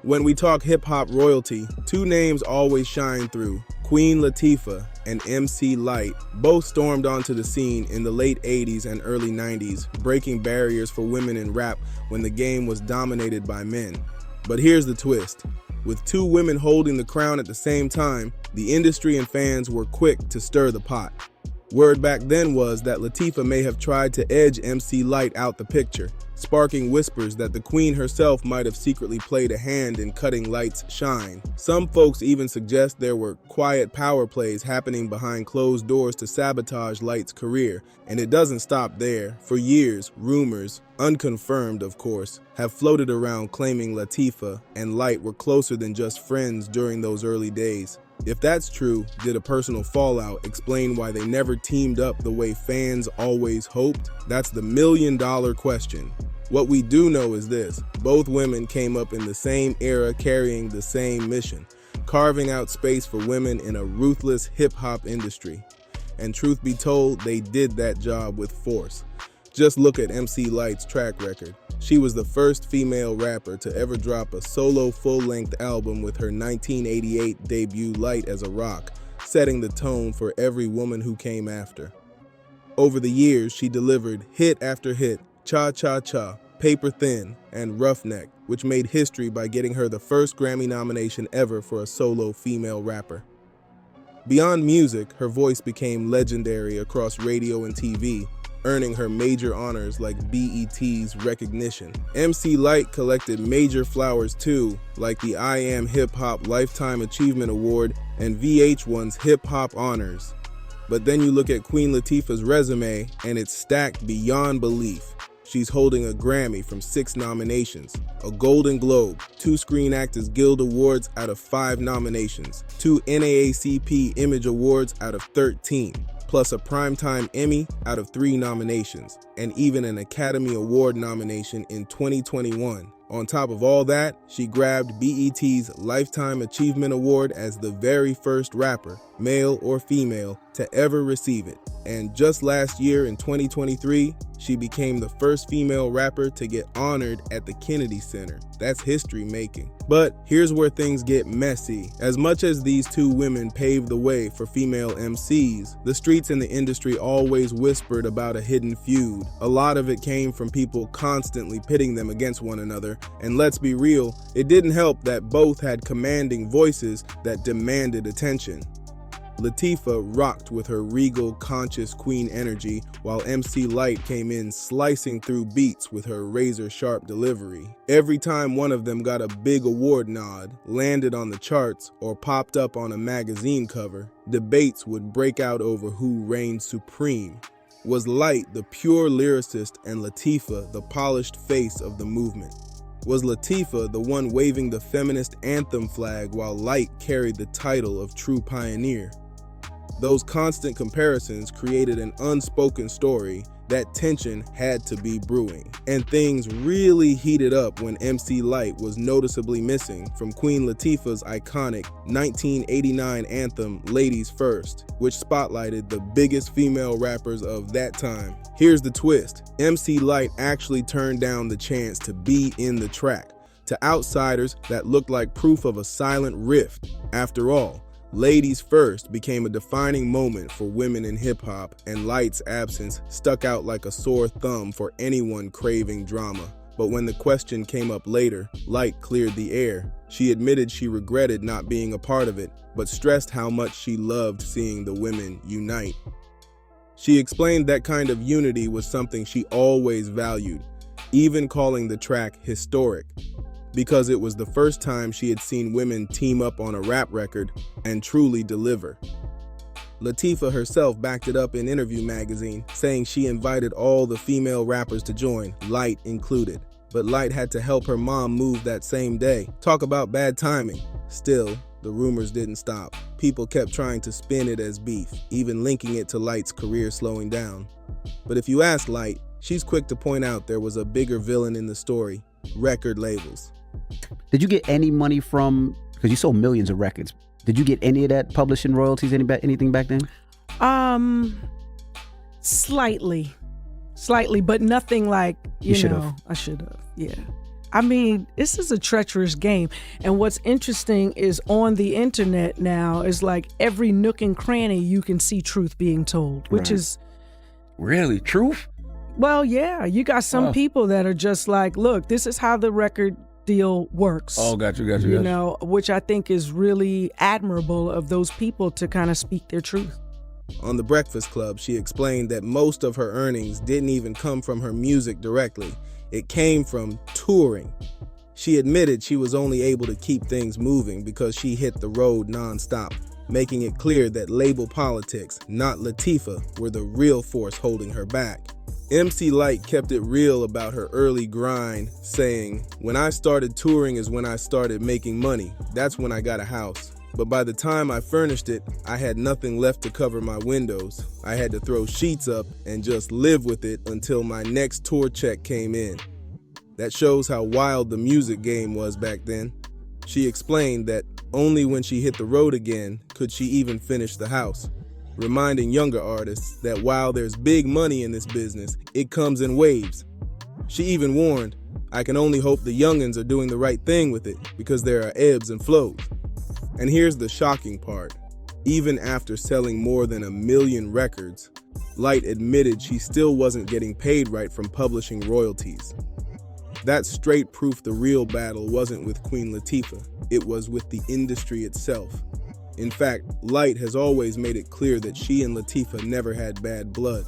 When we talk hip-hop royalty, two names always shine through: Queen Latifah and MC Lyte. Both stormed onto the scene in the late 80s and early 90s, breaking barriers for women in rap when the game was dominated by men. But here's the twist. With two women holding the crown at the same time, the industry and fans were quick to stir the pot. Word back then was that Latifah may have tried to edge MC Lyte out the picture, sparking whispers that the queen herself might have secretly played a hand in cutting Lyte's shine. Some folks even suggest there were quiet power plays happening behind closed doors to sabotage Lyte's career, and it doesn't stop there. For years, rumors, unconfirmed of course, have floated around claiming Latifah and Lyte were closer than just friends during those early days. If that's true, did a personal fallout explain why they never teamed up the way fans always hoped? That's the million-dollar question. What we do know is this: both women came up in the same era carrying the same mission, carving out space for women in a ruthless hip-hop industry. And truth be told, they did that job with force. Just look at MC Lyte's track record. She was the first female rapper to ever drop a solo full-length album with her 1988 debut Lyte as a Rock, setting the tone for every woman who came after. Over the years, she delivered hit after hit: Cha Cha Cha, Paper Thin, and Roughneck, which made history by getting her the first Grammy nomination ever for a solo female rapper. Beyond music, her voice became legendary across radio and TV, earning her major honors like BET's recognition. MC Lyte collected major flowers too, like the I Am Hip Hop Lifetime Achievement Award and VH1's Hip Hop Honors. But then you look at Queen Latifah's resume and it's stacked beyond belief. She's holding a Grammy from 6 nominations, a Golden Globe, 2 Screen Actors Guild Awards out of 5 nominations, 2 NAACP Image Awards out of 13, plus a Primetime Emmy out of 3 nominations, and even an Academy Award nomination in 2021. On top of all that, she grabbed BET's Lifetime Achievement Award as the very first rapper, male or female, to ever receive it. And just last year in 2023, she became the first female rapper to get honored at the Kennedy Center. That's history making. But here's where things get messy. As much as these two women paved the way for female MCs, the streets and the industry always whispered about a hidden feud. A lot of it came from people constantly pitting them against one another, and let's be real, it didn't help that both had commanding voices that demanded attention. Latifah rocked with her regal, conscious queen energy, while MC Lyte came in slicing through beats with her razor-sharp delivery. Every time one of them got a big award nod, landed on the charts, or popped up on a magazine cover, debates would break out over who reigned supreme. Was Lyte the pure lyricist and Latifah the polished face of the movement? Was Latifah the one waving the feminist anthem flag while Lyte carried the title of true pioneer? Those constant comparisons created an unspoken story. That tension had to be brewing. And things really heated up when MC Lyte was noticeably missing from Queen Latifah's iconic 1989 anthem, Ladies First, which spotlighted the biggest female rappers of that time. Here's the twist. MC Lyte actually turned down the chance to be in the track. To outsiders, that looked like proof of a silent rift. After all, Ladies First became a defining moment for women in hip-hop, and Lyte's absence stuck out like a sore thumb for anyone craving drama. But when the question came up later, Lyte cleared the air. She admitted she regretted not being a part of it, but stressed how much she loved seeing the women unite. She explained that kind of unity was something she always valued, even calling the track historic, because it was the first time she had seen women team up on a rap record and truly deliver. Latifah herself backed it up in Interview magazine, saying she invited all the female rappers to join, Lyte included. But Lyte had to help her mom move that same day. Talk about bad timing. Still, the rumors didn't stop. People kept trying to spin it as beef, even linking it to Lyte's career slowing down. But if you ask Lyte, she's quick to point out there was a bigger villain in the story: record labels. Did you get any money from, because you sold millions of records, did you get any of that publishing royalties, anything back then? Slightly, but nothing like, you know, should've. I should have, yeah. I mean, this is a treacherous game. And what's interesting is on the internet now is like every nook and cranny you can see truth being told, which is... Really? Truth? Well, yeah. You got some people that are just like, look, this is how the record deal works. Oh, got you. You know, which I think is really admirable of those people to kind of speak their truth. On The Breakfast Club, she explained that most of her earnings didn't even come from her music directly. It came from touring. She admitted she was only able to keep things moving because she hit the road nonstop, making it clear that label politics, not Latifah, were the real force holding her back. MC Lyte kept it real about her early grind, saying, "When I started touring is when I started making money. That's when I got a house. But by the time I furnished it, I had nothing left to cover my windows. I had to throw sheets up and just live with it until my next tour check came in." That shows how wild the music game was back then. She explained that only when she hit the road again could she even finish the house, reminding younger artists that while there's big money in this business, it comes in waves. She even warned, "I can only hope the youngins are doing the right thing with it because there are ebbs and flows." And here's the shocking part. Even after selling more than 1 million records, Lyte admitted she still wasn't getting paid right from publishing royalties. That's straight proof the real battle wasn't with Queen Latifah, it was with the industry itself. In fact, Lyte has always made it clear that she and Latifah never had bad blood.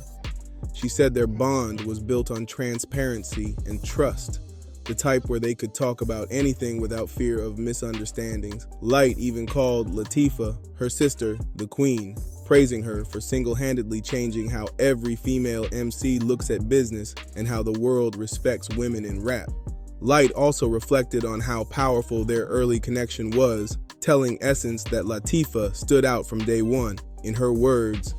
She said their bond was built on transparency and trust, the type where they could talk about anything without fear of misunderstandings. Lyte even called Latifah, her sister, the Queen, praising her for single-handedly changing how every female MC looks at business and how the world respects women in rap. Lyte also reflected on how powerful their early connection was, telling Essence that Latifah stood out from day one. In her words,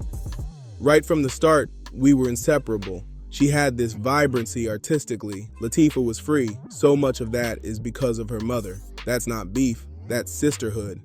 "Right from the start, we were inseparable. She had this vibrancy artistically. Latifah was free. So much of that is because of her mother. That's not beef, that's sisterhood."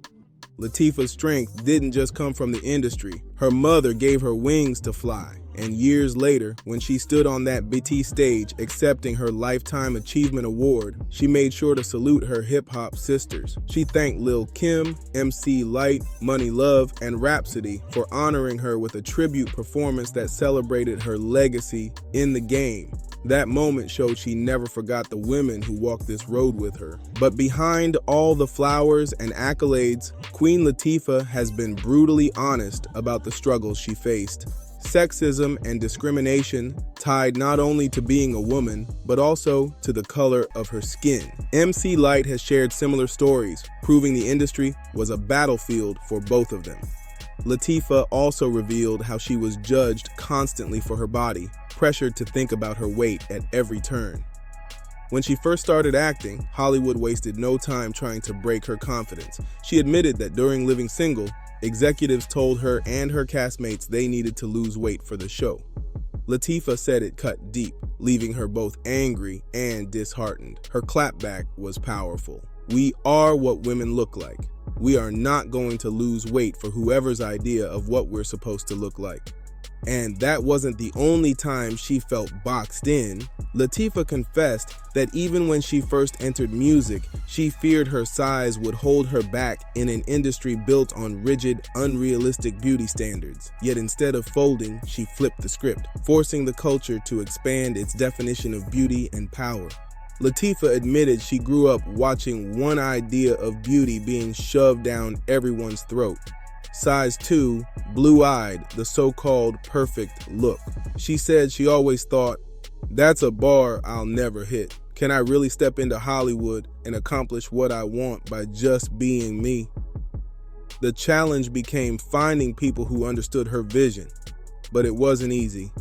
Latifah's strength didn't just come from the industry. Her mother gave her wings to fly. And years later, when she stood on that BT stage accepting her Lifetime Achievement Award, she made sure to salute her hip-hop sisters. She thanked Lil Kim, MC Lyte, Money Love, and Rhapsody for honoring her with a tribute performance that celebrated her legacy in the game. That moment showed she never forgot the women who walked this road with her. But behind all the flowers and accolades, Queen Latifah has been brutally honest about the struggles she faced. Sexism and discrimination tied not only to being a woman, but also to the color of her skin. MC Lyte has shared similar stories, proving the industry was a battlefield for both of them. Latifah also revealed how she was judged constantly for her body, pressured to think about her weight at every turn. When she first started acting, Hollywood wasted no time trying to break her confidence. She admitted that during living single, executives told her and her castmates they needed to lose weight for the show. Latifah said it cut deep, leaving her both angry and disheartened. Her clapback was powerful. "We are what women look like. We are not going to lose weight for whoever's idea of what we're supposed to look like." And that wasn't the only time she felt boxed in. Latifah confessed that even when she first entered music, she feared her size would hold her back in an industry built on rigid, unrealistic beauty standards. Yet instead of folding, she flipped the script, forcing the culture to expand its definition of beauty and power. Latifah admitted she grew up watching one idea of beauty being shoved down everyone's throat. Size 2, blue-eyed, the so-called perfect look. She said she always thought, "That's a bar I'll never hit. Can I really step into Hollywood and accomplish what I want by just being me?" The challenge became finding people who understood her vision, but it wasn't easy.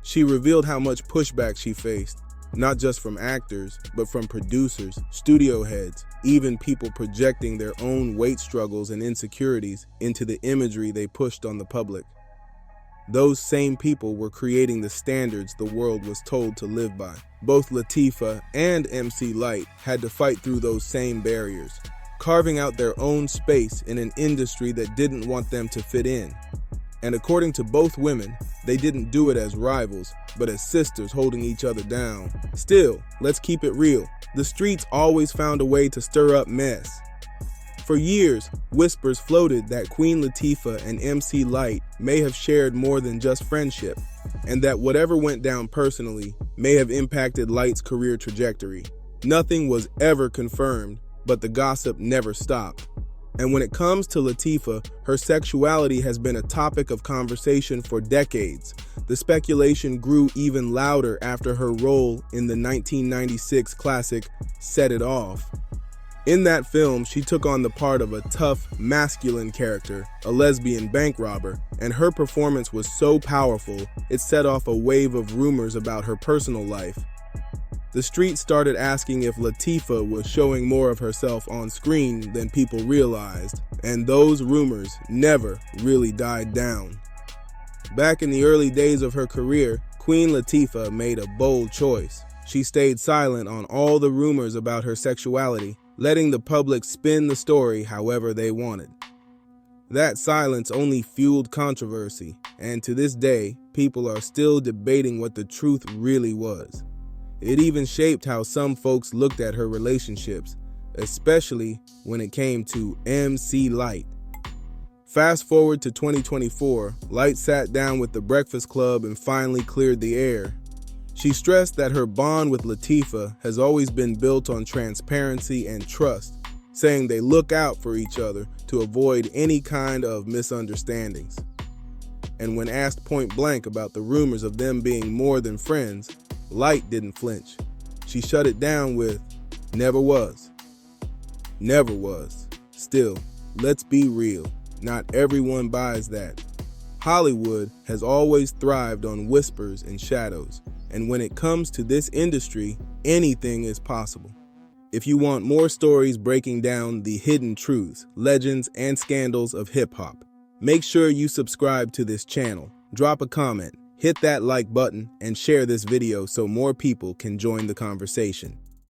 She revealed how much pushback she faced, not just from actors, but from producers, studio heads, even people projecting their own weight struggles and insecurities into the imagery they pushed on the public. Those same people were creating the standards the world was told to live by. Both Latifah and MC Lyte had to fight through those same barriers, carving out their own space in an industry that didn't want them to fit in. And according to both women, They didn't do it as rivals, but as sisters holding each other down. Still, let's keep it real. The streets always found a way to stir up mess. For years, whispers floated that Queen Latifah and MC Lyte may have shared more than just friendship, and that whatever went down personally may have impacted Lyte's career trajectory. Nothing was ever confirmed, but the gossip never stopped. And when it comes to Latifah, her sexuality has been a topic of conversation for decades. The speculation grew even louder after her role in the 1996 classic Set It Off. In that film, she took on the part of a tough, masculine character, a lesbian bank robber, and her performance was so powerful, it set off a wave of rumors about her personal life. The street started asking if Latifah was showing more of herself on screen than people realized, and those rumors never really died down. Back in the early days of her career, Queen Latifah made a bold choice. She stayed silent on all the rumors about her sexuality, letting the public spin the story however they wanted. That silence only fueled controversy, and to this day, people are still debating what the truth really was. It even shaped how some folks looked at her relationships, especially when it came to MC Lyte. Fast forward to 2024, Lyte sat down with the Breakfast Club and finally cleared the air. She stressed that her bond with Latifah has always been built on transparency and trust, saying they look out for each other to avoid any kind of misunderstandings. And when asked point blank about the rumors of them being more than friends, Lyte didn't flinch. She shut it down with, "Never was. Never was." Still, let's be real. Not everyone buys that. Hollywood has always thrived on whispers and shadows, and when it comes to this industry, anything is possible. If you want more stories breaking down the hidden truths, legends, and scandals of hip-hop, make sure you subscribe to this channel, drop a comment, hit that like button, and share this video so more people can join the conversation.